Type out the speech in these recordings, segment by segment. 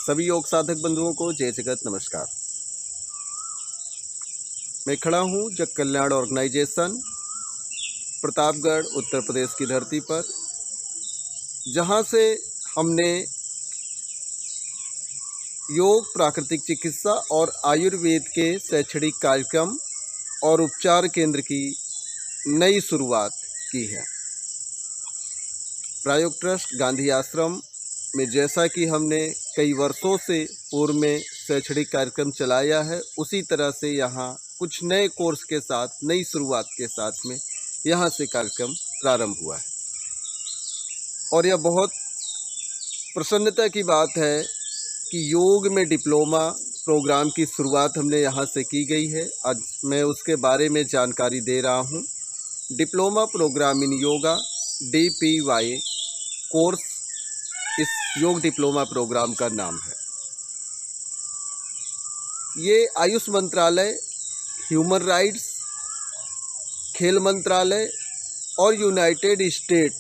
सभी योग साधक बंधुओं को जय जगत नमस्कार। मैं खड़ा हूँ जग कल्याण ऑर्गेनाइजेशन प्रतापगढ़ उत्तर प्रदेश की धरती पर, जहाँ से हमने योग, प्राकृतिक चिकित्सा और आयुर्वेद के शैक्षणिक कार्यक्रम और उपचार केंद्र की नई शुरुआत की है। प्रायोग ट्रस्ट गांधी आश्रम में जैसा कि हमने कई वर्षों से पूर्व में शैक्षणिक कार्यक्रम चलाया है, उसी तरह से यहाँ कुछ नए कोर्स के साथ, नई शुरुआत के साथ में यहाँ से कार्यक्रम प्रारंभ हुआ है। और यह बहुत प्रसन्नता की बात है कि योग में डिप्लोमा प्रोग्राम की शुरुआत हमने यहाँ से की गई है। आज मैं उसके बारे में जानकारी दे रहा हूँ। डिप्लोमा प्रोग्राम इन योगा DPY कोर्स इस योग डिप्लोमा प्रोग्राम का नाम है। ये आयुष मंत्रालय, ह्यूमन राइट्स, खेल मंत्रालय और यूनाइटेड स्टेट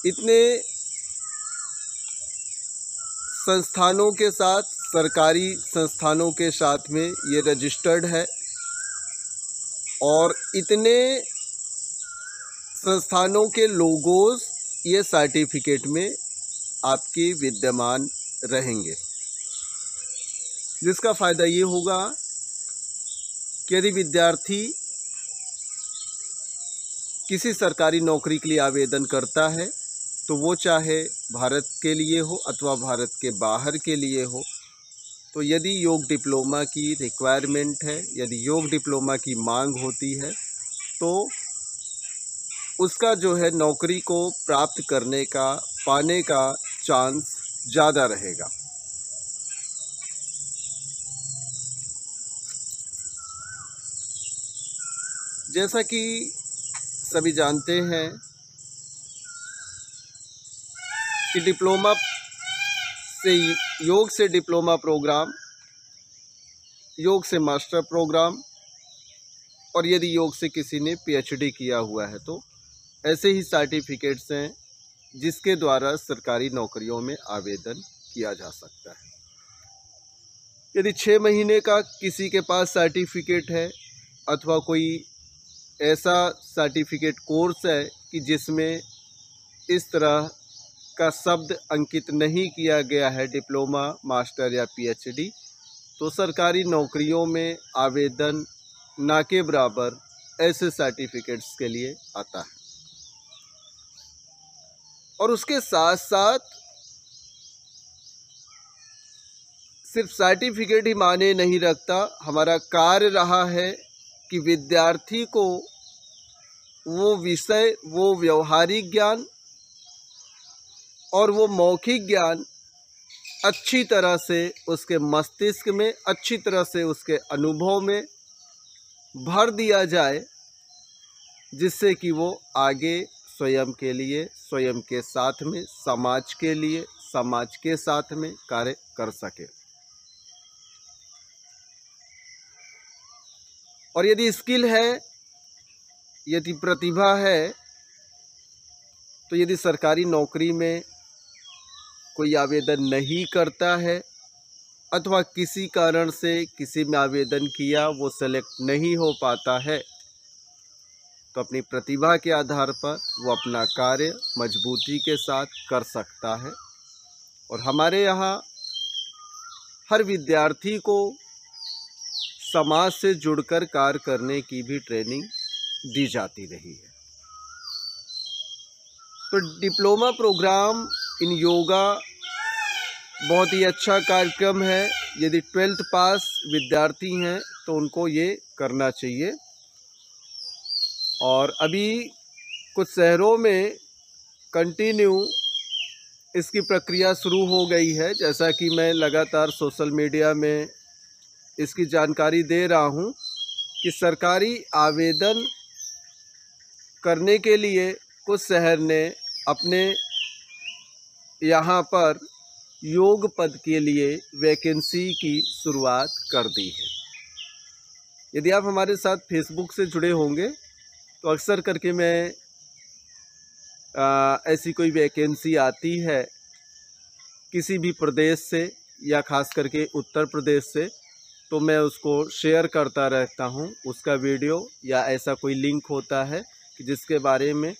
इतने संस्थानों के साथ, सरकारी संस्थानों के साथ में ये रजिस्टर्ड है और इतने संस्थानों के लोगोज ये सर्टिफिकेट में आपके विद्यमान रहेंगे, जिसका फ़ायदा ये होगा कि यदि विद्यार्थी किसी सरकारी नौकरी के लिए आवेदन करता है, तो वो चाहे भारत के लिए हो अथवा भारत के बाहर के लिए हो, तो यदि योग डिप्लोमा की रिक्वायरमेंट है, यदि योग डिप्लोमा की मांग होती है, तो उसका जो है नौकरी को प्राप्त करने का, पाने का चांस ज़्यादा रहेगा। जैसा कि सभी जानते हैं कि डिप्लोमा से, योग से डिप्लोमा प्रोग्राम, योग से मास्टर प्रोग्राम और यदि योग से किसी ने PhD किया हुआ है तो ऐसे ही सर्टिफिकेट्स हैं जिसके द्वारा सरकारी नौकरियों में आवेदन किया जा सकता है। यदि 6 महीने का किसी के पास सर्टिफिकेट है अथवा कोई ऐसा सर्टिफिकेट कोर्स है कि जिसमें इस तरह का शब्द अंकित नहीं किया गया है, डिप्लोमा, मास्टर या PhD, तो सरकारी नौकरियों में आवेदन ना के बराबर ऐसे सर्टिफिकेट्स के लिए आता है। और उसके साथ साथ सिर्फ सर्टिफिकेट ही माने नहीं रखता, हमारा कार्य रहा है कि विद्यार्थी को वो विषय, वो व्यवहारिक ज्ञान और वो मौखिक ज्ञान अच्छी तरह से उसके मस्तिष्क में, अच्छी तरह से उसके अनुभव में भर दिया जाए, जिससे कि वो आगे स्वयं के लिए, स्वयं के साथ में, समाज के लिए, समाज के साथ में कार्य कर सके। और यदि स्किल है, यदि प्रतिभा है, तो यदि सरकारी नौकरी में कोई आवेदन नहीं करता है अथवा किसी कारण से किसी में आवेदन किया, वो सेलेक्ट नहीं हो पाता है, तो अपनी प्रतिभा के आधार पर वो अपना कार्य मजबूती के साथ कर सकता है। और हमारे यहाँ हर विद्यार्थी को समाज से जुड़कर कार्य करने की भी ट्रेनिंग दी जाती रही है। तो डिप्लोमा प्रोग्राम इन योगा बहुत ही अच्छा कार्यक्रम है। यदि 12th पास विद्यार्थी हैं तो उनको ये करना चाहिए। और अभी कुछ शहरों में कंटिन्यू इसकी प्रक्रिया शुरू हो गई है, जैसा कि मैं लगातार सोशल मीडिया में इसकी जानकारी दे रहा हूँ कि सरकारी आवेदन करने के लिए कुछ शहर ने अपने यहाँ पर योग पद के लिए वैकेंसी की शुरुआत कर दी है। यदि आप हमारे साथ फेसबुक से जुड़े होंगे तो अक्सर करके मैं ऐसी कोई वैकेंसी आती है किसी भी प्रदेश से या खास करके उत्तर प्रदेश से, तो मैं उसको शेयर करता रहता हूँ उसका वीडियो या ऐसा कोई लिंक होता है कि जिसके बारे में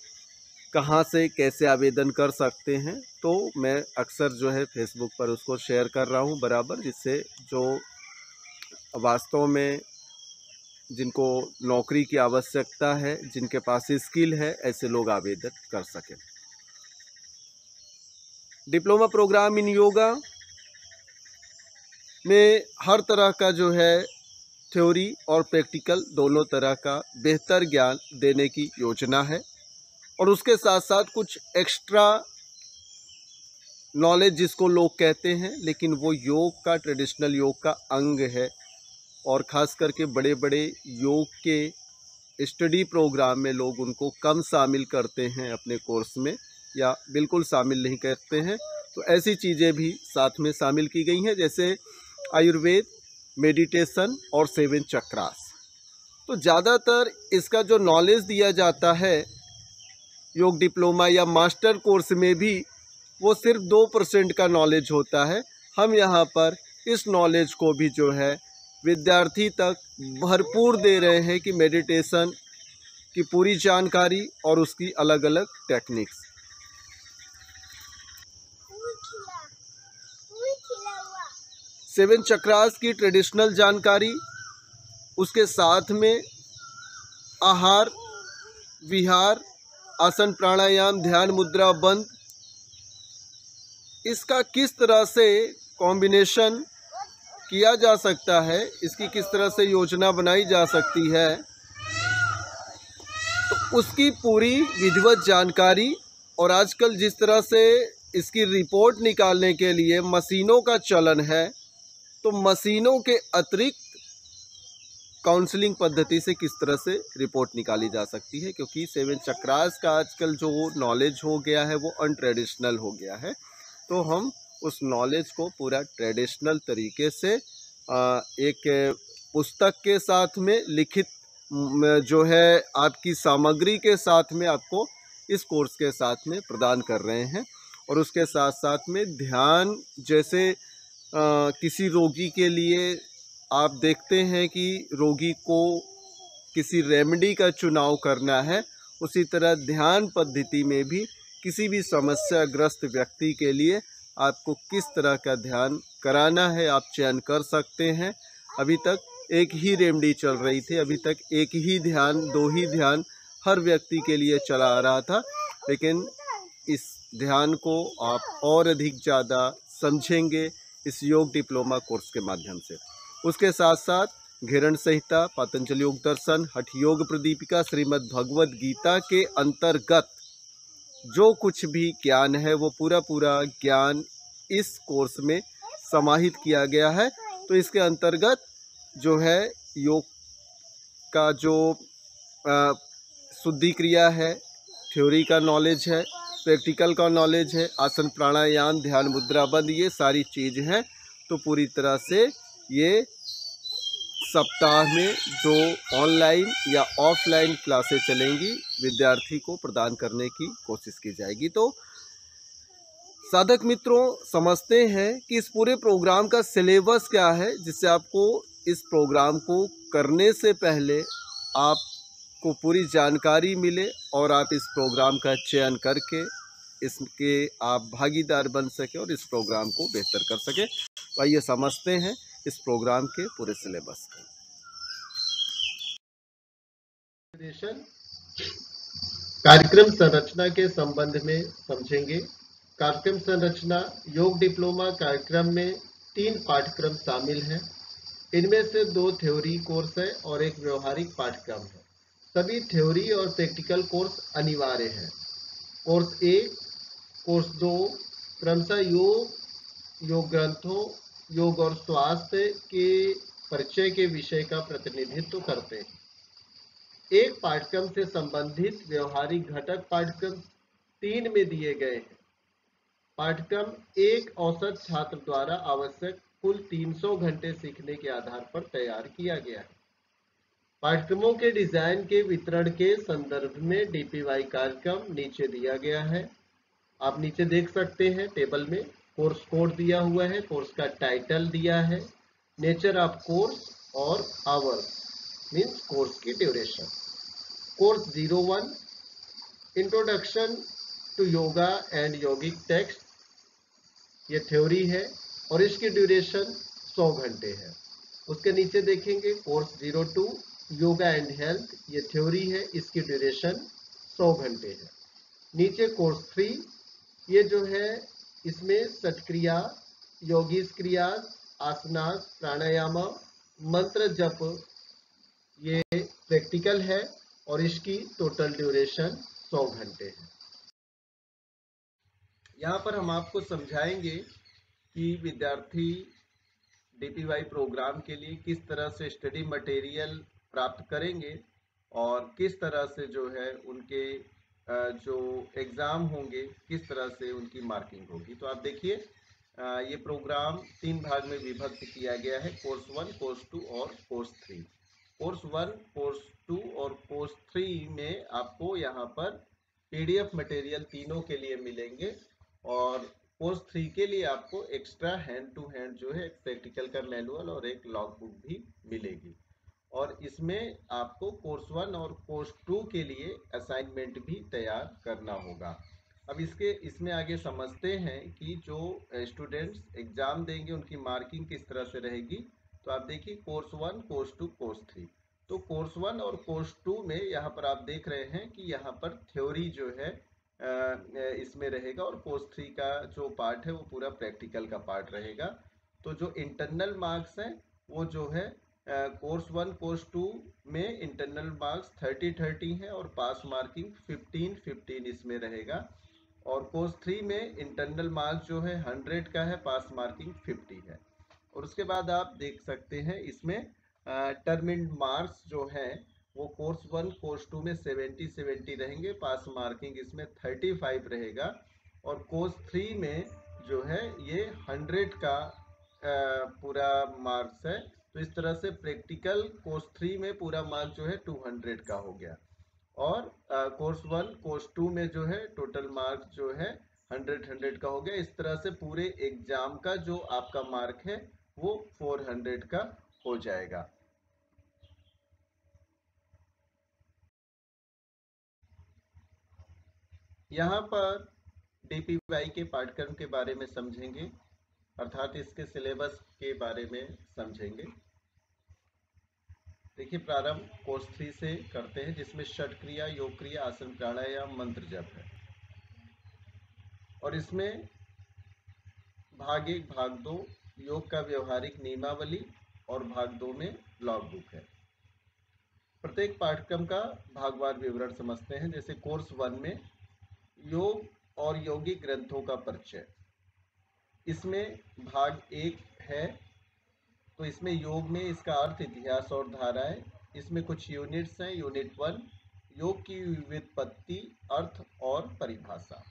कहाँ से कैसे आवेदन कर सकते हैं, तो मैं अक्सर जो है फेसबुक पर उसको शेयर कर रहा हूँ बराबर, जिससे जो वास्तव में जिनको नौकरी की आवश्यकता है, जिनके पास स्किल है, ऐसे लोग आवेदन कर सकें। डिप्लोमा प्रोग्राम इन योगा में हर तरह का जो है थ्योरी और प्रैक्टिकल दोनों तरह का बेहतर ज्ञान देने की योजना है, और उसके साथ साथ कुछ एक्स्ट्रा नॉलेज जिसको लोग कहते हैं, लेकिन वो योग का, ट्रेडिशनल योग का अंग है। और ख़ास करके बड़े बड़े योग के स्टडी प्रोग्राम में लोग उनको कम शामिल करते हैं अपने कोर्स में, या बिल्कुल शामिल नहीं करते हैं। तो ऐसी चीज़ें भी साथ में शामिल की गई हैं, जैसे आयुर्वेद, मेडिटेशन और 7 चक्रास। तो ज़्यादातर इसका जो नॉलेज दिया जाता है योग डिप्लोमा या मास्टर कोर्स में भी, वो सिर्फ 2% का नॉलेज होता है। हम यहाँ पर इस नॉलेज को भी जो है विद्यार्थी तक भरपूर दे रहे हैं कि मेडिटेशन की पूरी जानकारी और उसकी अलग अलग टेक्निक्स। सेवन चक्रास की ट्रेडिशनल जानकारी, उसके साथ में आहार विहार, आसन प्राणायाम, ध्यान मुद्रा बंद, इसका किस तरह से कॉम्बिनेशन किया जा सकता है, इसकी किस तरह से योजना बनाई जा सकती है, तो उसकी पूरी विधिवत जानकारी। और आजकल जिस तरह से इसकी रिपोर्ट निकालने के लिए मशीनों का चलन है, तो मशीनों के अतिरिक्त काउंसलिंग पद्धति से किस तरह से रिपोर्ट निकाली जा सकती है, क्योंकि 7 चक्रास का आजकल जो नॉलेज हो गया है वो अनट्रेडिशनल हो गया है। तो हम उस नॉलेज को पूरा ट्रेडिशनल तरीके से एक पुस्तक के साथ में लिखित जो है आपकी सामग्री के साथ में आपको इस कोर्स के साथ में प्रदान कर रहे हैं। और उसके साथ साथ में ध्यान, जैसे किसी रोगी के लिए आप देखते हैं कि रोगी को किसी रेमेडी का चुनाव करना है, उसी तरह ध्यान पद्धति में भी किसी भी समस्याग्रस्त व्यक्ति के लिए आपको किस तरह का ध्यान कराना है आप चयन कर सकते हैं। अभी तक एक ही रेमेडी चल रही थी, अभी तक एक ही ध्यान, 2 ही ध्यान हर व्यक्ति के लिए चला आ रहा था, लेकिन इस ध्यान को आप और अधिक ज़्यादा समझेंगे इस योग डिप्लोमा कोर्स के माध्यम से। उसके साथ साथ घेरण संहिता, पतंजलि योग दर्शन, हठ योग प्रदीपिका, श्रीमद् भगवद गीता के अंतर्गत जो कुछ भी ज्ञान है वो पूरा ज्ञान इस कोर्स में समाहित किया गया है। तो इसके अंतर्गत जो है योग का जो शुद्धि क्रिया है, थ्योरी का नॉलेज है, प्रैक्टिकल का नॉलेज है, आसन प्राणायाम, ध्यान मुद्रा बंद, ये सारी चीज़ हैं। तो पूरी तरह से ये सप्ताह में जो ऑनलाइन या ऑफलाइन क्लासेस चलेंगी, विद्यार्थी को प्रदान करने की कोशिश की जाएगी। तो साधक मित्रों, समझते हैं कि इस पूरे प्रोग्राम का सिलेबस क्या है, जिससे आपको इस प्रोग्राम को करने से पहले आपको पूरी जानकारी मिले और आप इस प्रोग्राम का चयन करके इसके आप भागीदार बन सके और इस प्रोग्राम को बेहतर कर सके। तो आइए समझते हैं इस प्रोग्राम के पूरे सिलेबस को। कार्यक्रम संरचना के संबंध में समझेंगे। कार्यक्रम संरचना, योग डिप्लोमा कार्यक्रम में 3 पाठ्यक्रम शामिल हैं। इनमें से 2 थ्योरी कोर्स है और 1 व्यवहारिक पाठ्यक्रम है। सभी थ्योरी और प्रैक्टिकल कोर्स अनिवार्य है। कोर्स 1, कोर्स 2 क्रमशः योग ग्रंथों, योग और स्वास्थ्य के परिचय के विषय का प्रतिनिधित्व करते हैं। एक पाठ्यक्रम से संबंधित व्यवहारिक घटक पाठ्यक्रम 3 में दिए गए हैं। पाठ्यक्रम एक औसत छात्र द्वारा आवश्यक कुल 300 घंटे सीखने के आधार पर तैयार किया गया है। पाठ्यक्रमों के डिजाइन के वितरण के संदर्भ में डीपीवाई कार्यक्रम नीचे दिया गया है। आप नीचे देख सकते हैं टेबल में कोर्स कोड दिया हुआ है, कोर्स का टाइटल दिया है, नेचर ऑफ कोर्स और आवर्स मीन्स कोर्स की ड्यूरेशन। कोर्स 01 introduction to yoga and yogic text, ये थ्योरी है और इसकी ड्यूरेशन 100 घंटे है। उसके नीचे देखेंगे कोर्स 02 योगा एंड हेल्थ, ये थ्योरी है, इसकी ड्यूरेशन 100 घंटे है। नीचे कोर्स 3, ये जो है इसमें सटक्रिया, योगीस क्रिया, आसनास, प्राणायाम, मंत्र जप, ये प्रैक्टिकल है और इसकी टोटल ड्यूरेशन 100 घंटे है। यहाँ पर हम आपको समझाएंगे कि विद्यार्थी डीपीवाई प्रोग्राम के लिए किस तरह से स्टडी मटेरियल प्राप्त करेंगे और किस तरह से जो है उनके जो एग्ज़ाम होंगे किस तरह से उनकी मार्किंग होगी। तो आप देखिए ये प्रोग्राम 3 भाग में विभक्त किया गया है, कोर्स 1, कोर्स 2 और कोर्स 3। कोर्स 1, कोर्स 2 और कोर्स 3 में आपको यहाँ पर पीडीएफ मटेरियल तीनों के लिए मिलेंगे और कोर्स 3 के लिए आपको एक्स्ट्रा हैंड टू हैंड जो है एक प्रैक्टिकल का मैनुअल और एक लॉग बुक भी मिलेगी और इसमें आपको कोर्स 1 और कोर्स 2 के लिए असाइनमेंट भी तैयार करना होगा। अब इसमें आगे समझते हैं कि जो स्टूडेंट्स एग्जाम देंगे उनकी मार्किंग किस तरह से रहेगी। तो आप देखिए कोर्स 1, कोर्स 2, कोर्स 3। तो कोर्स 1 और कोर्स 2 में यहाँ पर आप देख रहे हैं कि यहाँ पर थ्योरी जो है इसमें रहेगा और कोर्स 3 का जो पार्ट है वो पूरा प्रैक्टिकल का पार्ट रहेगा। तो जो इंटरनल मार्क्स हैं वो जो है कोर्स 1, कोर्स 2 में इंटरनल मार्क्स 30-30 है और पास मार्किंग 15-15 इसमें रहेगा और कोर्स 3 में इंटरनल मार्क्स जो है 100 का है, पास मार्किंग 50 है। और उसके बाद आप देख सकते हैं इसमें टर्मिन्ड मार्क्स जो हैं वो कोर्स 1, कोर्स 2 में 70-70 रहेंगे, पास मार्किंग इसमें 35 रहेगा और कोर्स 3 में जो है ये 100 का पूरा मार्क्स है। तो इस तरह से प्रैक्टिकल कोर्स 3 में पूरा मार्क्स जो है 200 का हो गया और कोर्स 1, कोर्स 2 में जो है टोटल मार्क्स जो है 100 का हो गया। इस तरह से पूरे एग्जाम का जो आपका मार्क है वो 400 का हो जाएगा। यहाँ पर डीपीवाई के पाठ्यक्रम के बारे में समझेंगे, अर्थात इसके सिलेबस के बारे में समझेंगे। देखिए प्रारंभ कोर्स 3 से करते हैं जिसमें षट क्रिया, योग क्रिया, आसन, प्राणायाम, मंत्र जप है और इसमें भाग 1, भाग 2 योग का व्यवहारिक नियमावली और भाग 2 में लॉग बुक है। प्रत्येक पाठ्यक्रम का भागवार विवरण समझते हैं। जैसे कोर्स 1 में योग और योगिक ग्रंथों का परिचय, इसमें भाग 1 है। तो इसमें योग में इसका अर्थ, इतिहास और धाराएं, इसमें कुछ यूनिट्स हैं। यूनिट 1 योग की व्युत्पत्ति, अर्थ और परिभाषा।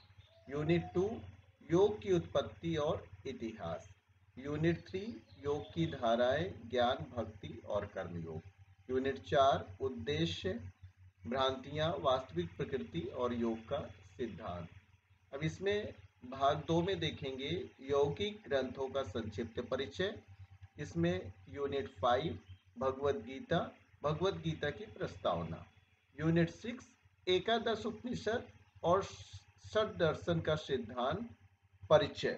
यूनिट 2 योग की उत्पत्ति और इतिहास। यूनिट 3 योग की धाराएं, ज्ञान, भक्ति और कर्मयोग। यूनिट 4 उद्देश्य, भ्रांतियां, वास्तविक प्रकृति और योग का सिद्धांत। अब इसमें भाग 2 में देखेंगे यौगिक ग्रंथों का संक्षिप्त परिचय। इसमें यूनिट 5 भगवद गीता, भगवद गीता की प्रस्तावना। यूनिट 6 एकादश उपनिषद और षट दर्शन का सिद्धांत, परिचय।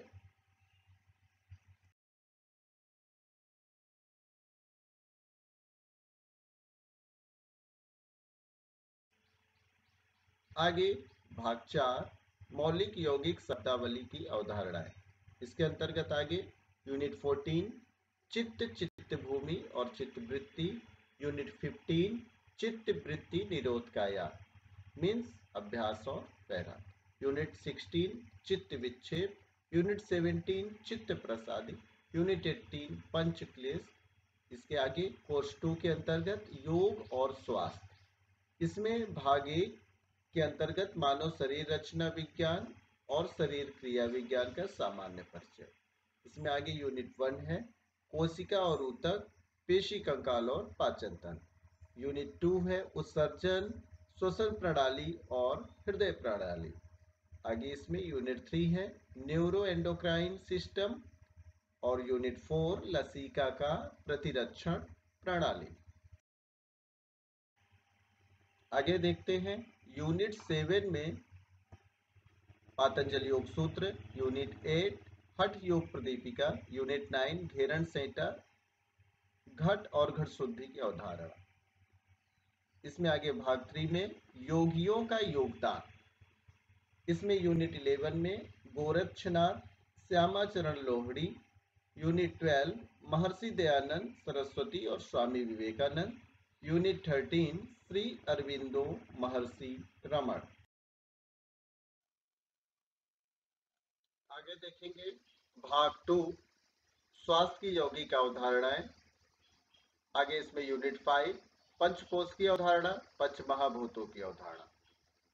आगे भाग 4 मौलिक यौगिक शब्दावली की अवधारणाएं। इसके अंतर्गत आगे यूनिट 14 चित्त, चित्त भूमि और चित्तवृत्ति। यूनिट 15 चित्त वृत्ति निरोधकाया मीन्स अभ्यास और वैराग्य। यूनिट 16 चित्त विक्षेप। यूनिट 17 चित्त प्रसादी। यूनिट 18 पंच क्लेश। इसके आगे कोर्स 2 के अंतर्गत योग और स्वास्थ्य। इसमें भाग 1 के अंतर्गत मानव शरीर रचना विज्ञान और शरीर क्रिया विज्ञान का सामान्य परिचय। इसमें आगे यूनिट 1 है कोशिका और ऊतक, पेशी, कंकाल और पाचन तंत्र। यूनिट 2 है उत्सर्जन, श्वसन प्रणाली और हृदय प्रणाली। आगे इसमें यूनिट 3 है न्यूरो एंडोक्राइन सिस्टम और यूनिट 4 लसिका का प्रतिरक्षण प्रणाली। आगे देखते हैं यूनिट 7 में पातंजलि योग सूत्र, यूनिट 8 हठ योग प्रदीपिका, यूनिट 9 घेरण सेटा, घट और घट शुद्धि की अवधारणा। इसमें आगे भाग 3 में योगियों का योगदान, इसमें यूनिट 11 में गोरक्षनाथ श्यामाचरण लोहड़ी, यूनिट 12 महर्षि दयानंद सरस्वती और स्वामी विवेकानंद, यूनिट 13 श्री अरविंदो महर्षि रमण। आगे देखेंगे भाग 2 स्वास्थ्य की यौगिक अवधारणाएं। आगे इसमें यूनिट 5 पंचकोश की अवधारणा, पंच महाभूतों की अवधारणा,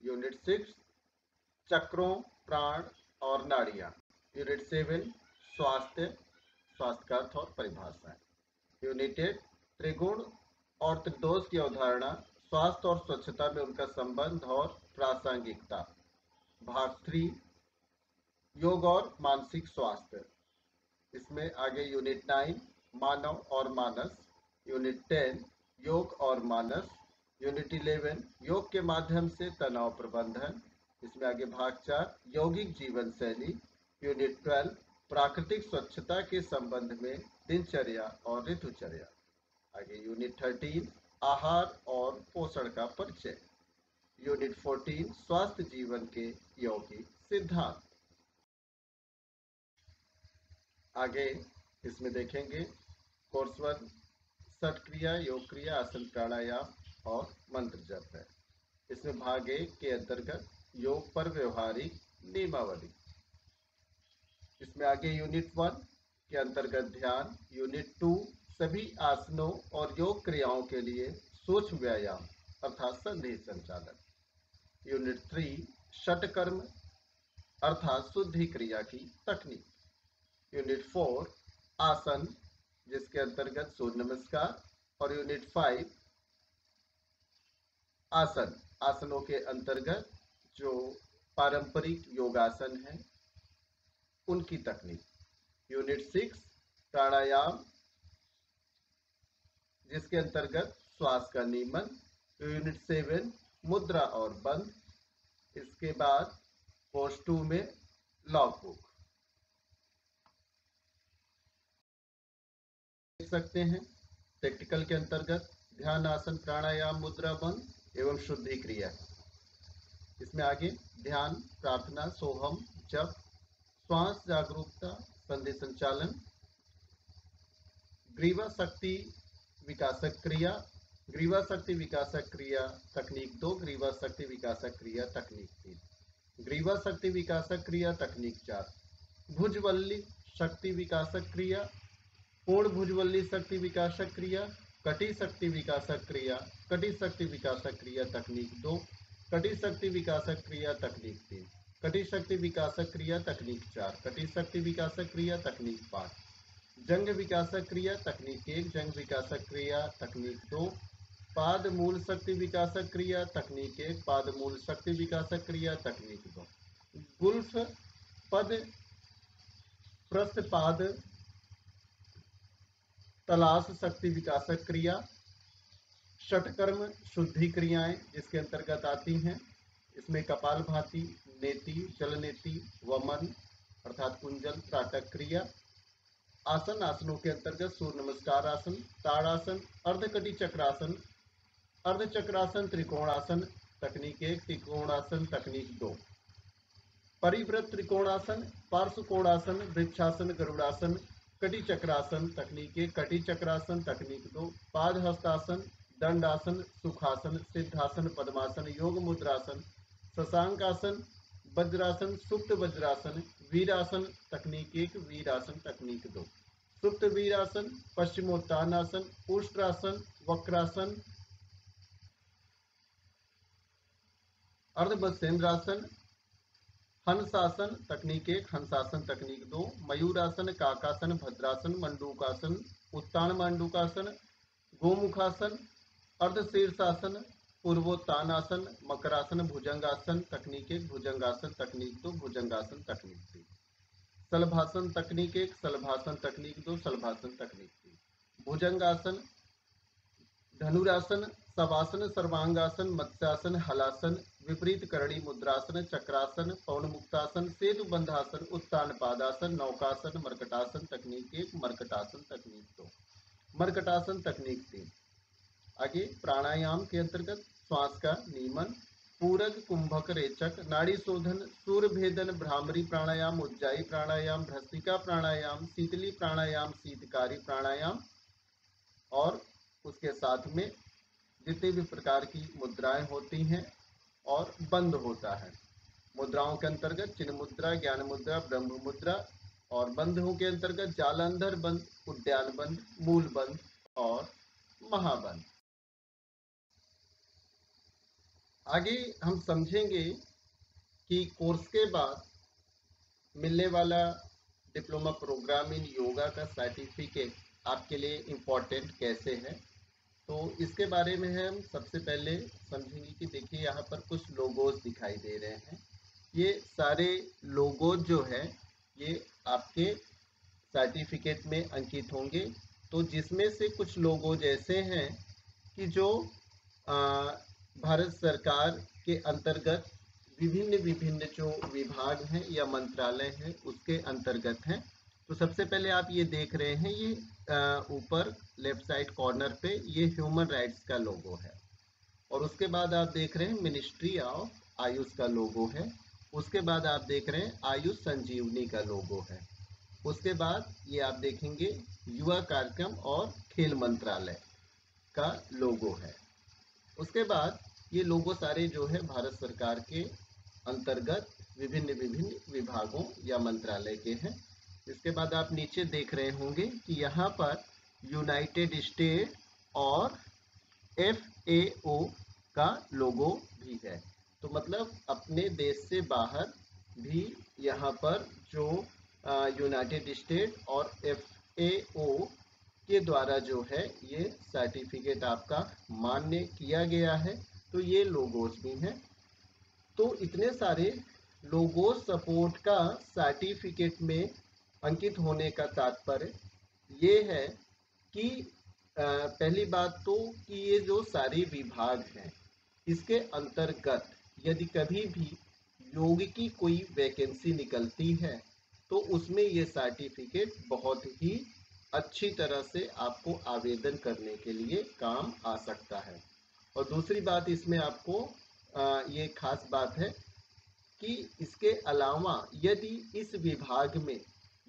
यूनिट 6 चक्रों, प्राण और नाड़ियां, यूनिट 7 स्वास्थ्य, स्वास्थ्य का अर्थ और परिभाषाएं, यूनिट 8 त्रिगुण और त्रिदोष की अवधारणा, स्वास्थ्य और स्वच्छता में उनका संबंध और प्रासंगिकता, भाग 3 योग और मानसिक स्वास्थ्य। इसमें आगे यूनिट 9 मानव और मानस, यूनिट 10 योग और मानस, यूनिट 11 योग के माध्यम से तनाव प्रबंधन। इसमें आगे भाग 4 यौगिक जीवन शैली, यूनिट 12 प्राकृतिक स्वच्छता के संबंध में दिनचर्या और ऋतुचर्या। आगे यूनिट 13 आहार और पोषण का परिचय, यूनिट 14 स्वास्थ्य जीवन के यौगिक सिद्धांत। आगे इसमें देखेंगे कोर्स 1 षट क्रिया, योग क्रिया, आसन प्राणायाम और मंत्र जप है। इसमें भाग 1 के अंतर्गत योग पर व्यवहारिक नियमावली। इसमें आगे यूनिट 1 के अंतर्गत ध्यान, यूनिट 2 सभी आसनों और योग क्रियाओं के लिए सूक्ष्म व्यायाम अर्थात संधि संचालन, यूनिट 3 षटकर्म अर्थात शुद्धि क्रिया की तकनीक, यूनिट 4 आसन जिसके अंतर्गत सूर्य नमस्कार और यूनिट 5 आसन, आसनों के अंतर्गत जो पारंपरिक योगासन है उनकी तकनीक, यूनिट 6 प्राणायाम जिसके अंतर्गत श्वास का नियमन, यूनिट 7 मुद्रा और बंध। इसके बाद कोर्स 2 में लॉग बुक देख सकते हैं। प्रैक्टिकल के अंतर्गत ध्यान, आसन, प्राणायाम, मुद्रा बंध एवं शुद्धि क्रिया। इसमें आगे ध्यान, प्रार्थना, सोहम, जप, श्वास जागरूकता, संधि संचालन, ग्रीवा शक्ति विकासक क्रिया, ग्रीवा शक्ति विकासक क्रिया तकनीक 2, ग्रीवा शक्ति विकासक क्रिया तकनीक 3, ग्रीवा शक्ति विकासक क्रिया तकनीक 4, भुजवल्ली शक्ति विकासक क्रिया, पूर्ण भुजवल्ली शक्ति विकासक क्रिया, कटी शक्ति विकासक क्रिया, कटी शक्ति विकासक क्रिया तकनीक 2, कटी शक्ति विकासक क्रिया तकनीक 3, कटी शक्ति विकासक क्रिया तकनीक 4, कटी शक्ति विकासक क्रिया तकनीक 5, जंग विकासक क्रिया तकनीक 1, जंग विकासक क्रिया तकनीक 2, पाद मूल शक्ति विकासक क्रिया तकनीक 1, पाद मूल शक्ति विकासक क्रिया तकनीक 2, गुल्फ पद प्रस्थ पाद तलाश शक्ति विकासक क्रिया, षटकर्म शुद्धि क्रियाएं जिसके अंतर्गत आती हैं। इसमें कपालभाति, नेति, जलनेति, वमन अर्थात कुंजल, त्राटक क्रिया, आसन, आसनों के अंतर्गत सूर्य नमस्कार आसन, ताड़ासन, अर्धकटी चक्रासन, अर्धचक्रासन, त्रिकोणासन तकनीक 1, त्रिकोणासन तकनीक 2, परिवृत त्रिकोणासन, पार्श्व कोणासन, वृक्षासन, गरुड़ासन, कटी चक्रासन तकनीक 1, कटी चक्रासन तकनीक 2, पाद हस्तासन, दंडासन, सुखासन, सिद्धासन, पद्मासन, योग मुद्रासन, शशांकासन, वज्रासन, सुप्त वज्रासन, वीरासन तकनीक 1, वीरासन तकनीक 2, सुप्त वीरासन, पश्चिमोत्तानासन, उष्ट्रासन, वक्रासन, अर्धवत्सेंद्रासन, हंसासन तकनीक 1, हंसासन तकनीक 2, मयूरासन, काकासन, भद्रासन, मंडूकासन, उत्तान मंडूकासन, गोमुखासन, अर्धशीर्षासन, पूर्वोत्तानासन, मकरासन, भुजंगासन तकनीक 1, भुजंगासन तकनीक 2, भुजंगासन तकनीक 3, सलभासन तकनीक 1, सलभासन तकनीक 2, सलभासन तकनीक 3, भुजंगासन, धनुरासन, शवासन, सर्वांगासन, मत्स्यासन, हलासन, विपरीत करणी मुद्रासन, चक्रासन, पवन मुक्तासन, सेतु बंधासन, उत्तान पादासन, नौकासन, मरकटासन तकनीक 1, मरकटासन तकनीक 2, मरकटासन तकनीक 3। आगे प्राणायाम के अंतर्गत श्वास का नियमन, पूरक, कुंभक, रेचक, नाड़ी शोधन, सूर्य भेदन, भ्रामरी प्राणायाम, उज्जाई प्राणायाम, भ्रस्त्रिका प्राणायाम, शीतली प्राणायाम, शीतकारी प्राणायाम, और उसके साथ में जितने भी प्रकार की मुद्राएं होती हैं और बंद होता है। मुद्राओं के अंतर्गत चिन्ह मुद्रा, ज्ञान मुद्रा, ब्रह्म मुद्रा, और बंधों के अंतर्गत जालंधर बंद, उद्यान बंद, मूल बंद और महाबंद। आगे हम समझेंगे कि कोर्स के बाद मिलने वाला डिप्लोमा प्रोग्राम इन योगा का सर्टिफिकेट आपके लिए इम्पोर्टेंट कैसे है, तो इसके बारे में हम सबसे पहले समझेंगे कि देखिए यहाँ पर कुछ लोगोज दिखाई दे रहे हैं। ये सारे लोगोज जो है ये आपके सर्टिफिकेट में अंकित होंगे। तो जिसमें से कुछ लोगोज ऐसे हैं कि जो भारत सरकार के अंतर्गत विभिन्न विभिन्न जो विभाग हैं या मंत्रालय हैं उसके अंतर्गत हैं। तो सबसे पहले आप ये देख रहे हैं, ये ऊपर लेफ्ट साइड कॉर्नर पे ये ह्यूमन राइट्स का लोगो है, और उसके बाद आप देख रहे हैं मिनिस्ट्री ऑफ आयुष का लोगो है, उसके बाद आप देख रहे हैं आयुष संजीवनी का लोगो है, उसके बाद ये आप देखेंगे युवा कार्यक्रम और खेल मंत्रालय का लोगो है। उसके बाद ये लोगो सारे जो है भारत सरकार के अंतर्गत विभिन्न विभिन्न विभागों या मंत्रालय के हैं। इसके बाद आप नीचे देख रहे होंगे कि यहाँ पर यूनाइटेड स्टेट और FAO का लोगो भी है। तो मतलब अपने देश से बाहर भी यहाँ पर जो यूनाइटेड स्टेट और FAO के द्वारा जो है ये सर्टिफिकेट आपका मान्य किया गया है। तो ये लोगोस भी हैं। तो इतने सारे लोगोस सपोर्ट का सर्टिफिकेट में अंकित होने का तात्पर्य ये है कि पहली बात तो कि ये जो सारे विभाग हैं इसके अंतर्गत यदि कभी भी योग की कोई वैकेंसी निकलती है तो उसमें ये सर्टिफिकेट बहुत ही अच्छी तरह से आपको आवेदन करने के लिए काम आ सकता है। और दूसरी बात इसमें आपको ये खास बात है कि इसके अलावा यदि इस विभाग में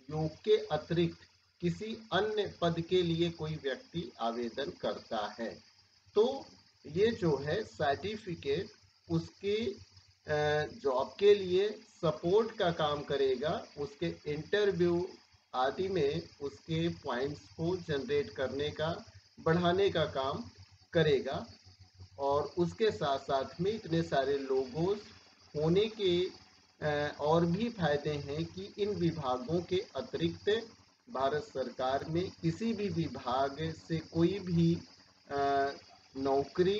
योग के अतिरिक्त किसी अन्य पद के लिए कोई व्यक्ति आवेदन करता है तो ये जो है सर्टिफिकेट उसके जॉब के लिए सपोर्ट का काम करेगा, उसके इंटरव्यू आदि में उसके पॉइंट्स को जनरेट करने का, बढ़ाने का काम करेगा। और उसके साथ साथ में इतने सारे लोगोस होने के और भी फायदे हैं कि इन विभागों के अतिरिक्त भारत सरकार में किसी भी विभाग से कोई भी नौकरी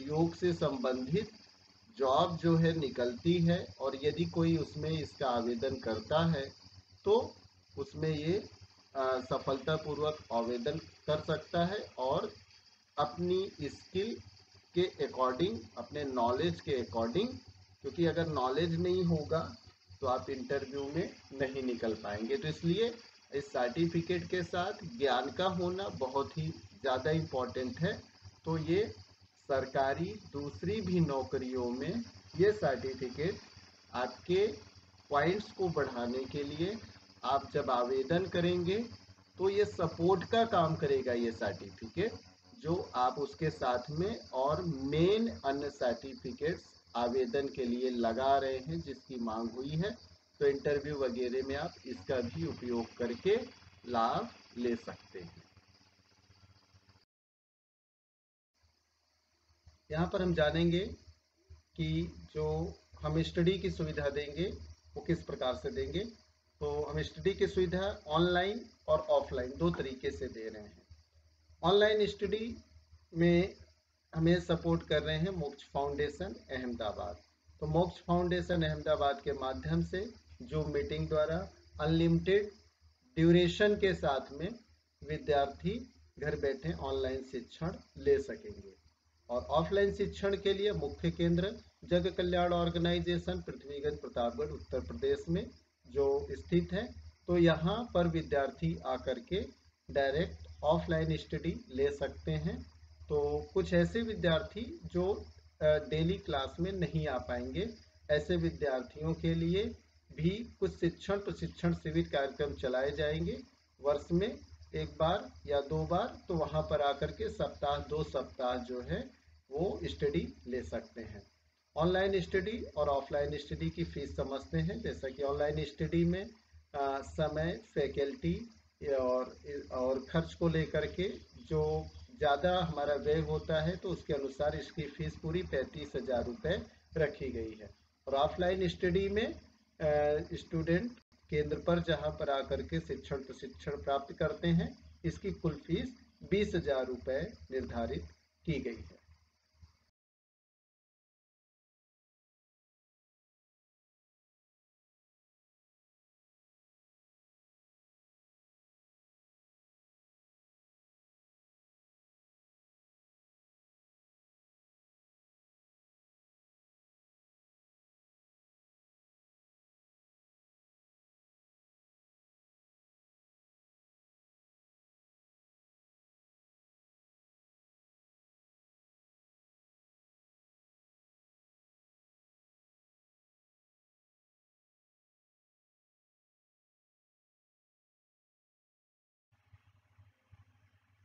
योग से संबंधित जॉब जो है निकलती है, और यदि कोई उसमें इसका आवेदन करता है तो उसमें ये सफलतापूर्वक आवेदन कर सकता है और अपनी स्किल के अकॉर्डिंग, अपने नॉलेज के अकॉर्डिंग, क्योंकि अगर नॉलेज नहीं होगा तो आप इंटरव्यू में नहीं निकल पाएंगे। तो इसलिए इस सर्टिफिकेट के साथ ज्ञान का होना बहुत ही ज़्यादा इम्पोर्टेंट है। तो ये सरकारी दूसरी भी नौकरियों में ये सर्टिफिकेट आपके पॉइंट्स को बढ़ाने के लिए आप जब आवेदन करेंगे तो ये सपोर्ट का काम करेगा ये सर्टिफिकेट, जो आप उसके साथ में और मेन अन्य सर्टिफिकेट्स आवेदन के लिए लगा रहे हैं जिसकी मांग हुई है। तो इंटरव्यू वगैरह में आप इसका भी उपयोग करके लाभ ले सकते हैं। यहाँ पर हम जानेंगे कि जो हम स्टडी की सुविधा देंगे वो किस प्रकार से देंगे। तो हम स्टडी की सुविधा ऑनलाइन और ऑफलाइन दो तरीके से दे रहे हैं। ऑनलाइन स्टडी में हमें सपोर्ट कर रहे हैं मोक्ष फाउंडेशन अहमदाबाद। तो मोक्ष फाउंडेशन अहमदाबाद के माध्यम से जूम मीटिंग द्वारा अनलिमिटेड ड्यूरेशन के साथ में विद्यार्थी घर बैठे ऑनलाइन शिक्षण ले सकेंगे। और ऑफलाइन शिक्षण के लिए मुख्य केंद्र जग कल्याण ऑर्गेनाइजेशन पृथ्वीगंज प्रतापगढ़ उत्तर प्रदेश में जो स्थित है। तो यहाँ पर विद्यार्थी आकर के डायरेक्ट ऑफलाइन स्टडी ले सकते हैं। तो कुछ ऐसे विद्यार्थी जो डेली क्लास में नहीं आ पाएंगे, ऐसे विद्यार्थियों के लिए भी कुछ शिक्षण प्रशिक्षण शिविर कार्यक्रम चलाए जाएंगे वर्ष में एक बार या 2 बार। तो वहाँ पर आकर के सप्ताह 2 सप्ताह जो है वो स्टडी ले सकते हैं। ऑनलाइन स्टडी और ऑफलाइन स्टडी की फीस समझते हैं। जैसा कि ऑनलाइन स्टडी में समय, फैकल्टी और खर्च को लेकर के जो ज़्यादा हमारा व्यय होता है तो उसके अनुसार इसकी फीस पूरी 35,000 रुपये रखी गई है। और ऑफलाइन स्टडी में स्टूडेंट केंद्र पर जहां पर आकर के शिक्षण प्रशिक्षण प्राप्त करते हैं, इसकी कुल फीस 20,000 रुपये निर्धारित की गई है।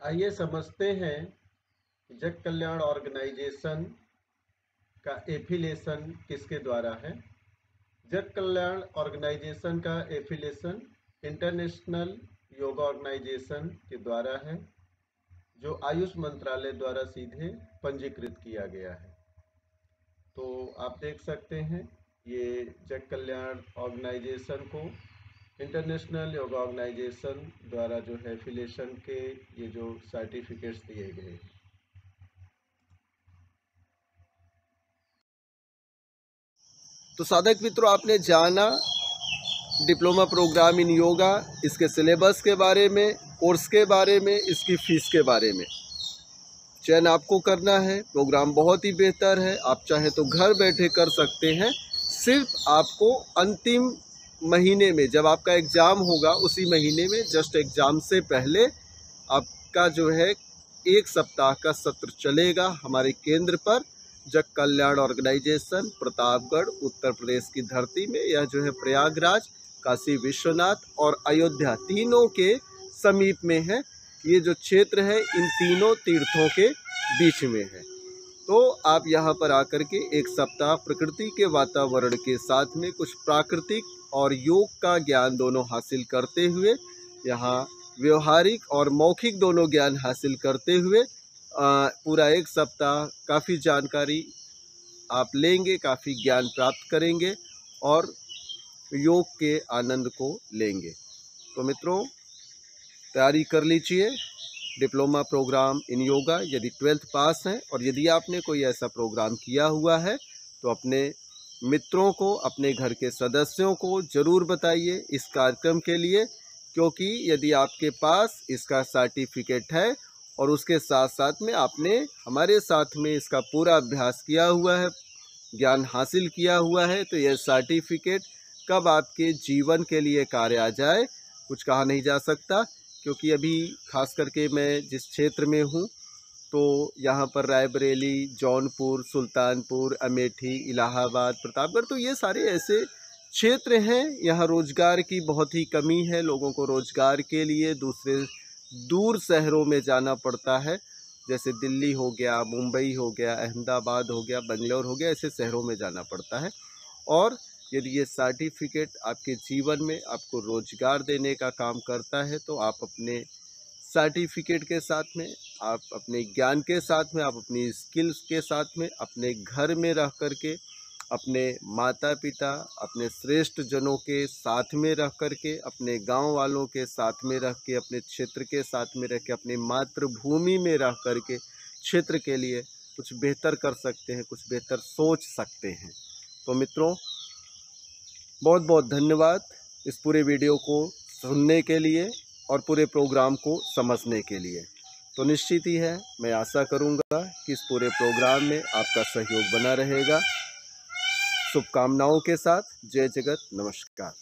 आइए समझते हैं जग कल्याण ऑर्गेनाइजेशन का एफिलिएशन किसके द्वारा है। जग कल्याण ऑर्गेनाइजेशन का एफिलिएशन इंटरनेशनल योगा ऑर्गेनाइजेशन के द्वारा है, जो आयुष मंत्रालय द्वारा सीधे पंजीकृत किया गया है। तो आप देख सकते हैं ये जग कल्याण ऑर्गेनाइजेशन को इंटरनेशनल योगा ऑर्गेनाइजेशन द्वारा जो है एफिलिएशन के ये जो सर्टिफिकेट्स दिए गए हैं। तो साधक मित्रों, आपने जाना डिप्लोमा प्रोग्राम इन योगा, इसके सिलेबस के बारे में, कोर्स के बारे में, इसकी फीस के बारे में। चयन आपको करना है। प्रोग्राम बहुत ही बेहतर है, आप चाहे तो घर बैठे कर सकते हैं। सिर्फ आपको अंतिम महीने में जब आपका एग्ज़ाम होगा, उसी महीने में जस्ट एग्ज़ाम से पहले आपका जो है 1 सप्ताह का सत्र चलेगा हमारे केंद्र पर। जग कल्याण ऑर्गेनाइजेशन प्रतापगढ़ उत्तर प्रदेश की धरती में, यह जो है प्रयागराज, काशी विश्वनाथ और अयोध्या तीनों के समीप में है। ये जो क्षेत्र है इन तीनों तीर्थों के बीच में है। तो आप यहाँ पर आकर के 1 सप्ताह प्रकृति के वातावरण के साथ में कुछ प्राकृतिक और योग का ज्ञान दोनों हासिल करते हुए, यहाँ व्यवहारिक और मौखिक दोनों ज्ञान हासिल करते हुए पूरा 1 सप्ताह काफ़ी जानकारी आप लेंगे, काफ़ी ज्ञान प्राप्त करेंगे और योग के आनंद को लेंगे। तो मित्रों, तैयारी कर लीजिए डिप्लोमा प्रोग्राम इन योगा। यदि 12th पास हैं और यदि आपने कोई ऐसा प्रोग्राम किया हुआ है तो अपने मित्रों को, अपने घर के सदस्यों को ज़रूर बताइए इस कार्यक्रम के लिए, क्योंकि यदि आपके पास इसका सर्टिफिकेट है और उसके साथ साथ में आपने हमारे साथ में इसका पूरा अभ्यास किया हुआ है, ज्ञान हासिल किया हुआ है, तो यह सर्टिफिकेट कब आपके जीवन के लिए कार्य आ जाए कुछ कहा नहीं जा सकता। क्योंकि अभी खास करके मैं जिस क्षेत्र में हूँ तो यहाँ पर रायबरेली, जौनपुर, सुल्तानपुर, अमेठी, इलाहाबाद, प्रतापगढ़, तो ये सारे ऐसे क्षेत्र हैं यहाँ रोज़गार की बहुत ही कमी है। लोगों को रोज़गार के लिए दूसरे दूर शहरों में जाना पड़ता है, जैसे दिल्ली हो गया, मुंबई हो गया, अहमदाबाद हो गया, बेंगलोर हो गया, ऐसे शहरों में जाना पड़ता है। और यदि ये सर्टिफिकेट आपके जीवन में आपको रोज़गार देने का काम करता है तो आप अपने सर्टिफिकेट के साथ में, आप अपने ज्ञान के साथ में, आप अपनी स्किल्स के साथ में, अपने घर में रह कर के, अपने माता पिता, अपने श्रेष्ठ जनों के साथ में रह कर के, अपने गांव वालों के साथ में रह के, अपने क्षेत्र के साथ में रह के, अपनी मातृभूमि में रह कर के क्षेत्र के लिए कुछ बेहतर कर सकते हैं, कुछ बेहतर सोच सकते हैं। तो मित्रों, बहुत बहुत धन्यवाद इस पूरे वीडियो को सुनने के लिए और पूरे प्रोग्राम को समझने के लिए। तो निश्चित ही है, मैं आशा करूंगा कि इस पूरे प्रोग्राम में आपका सहयोग बना रहेगा। शुभकामनाओं के साथ जय जगत, नमस्कार।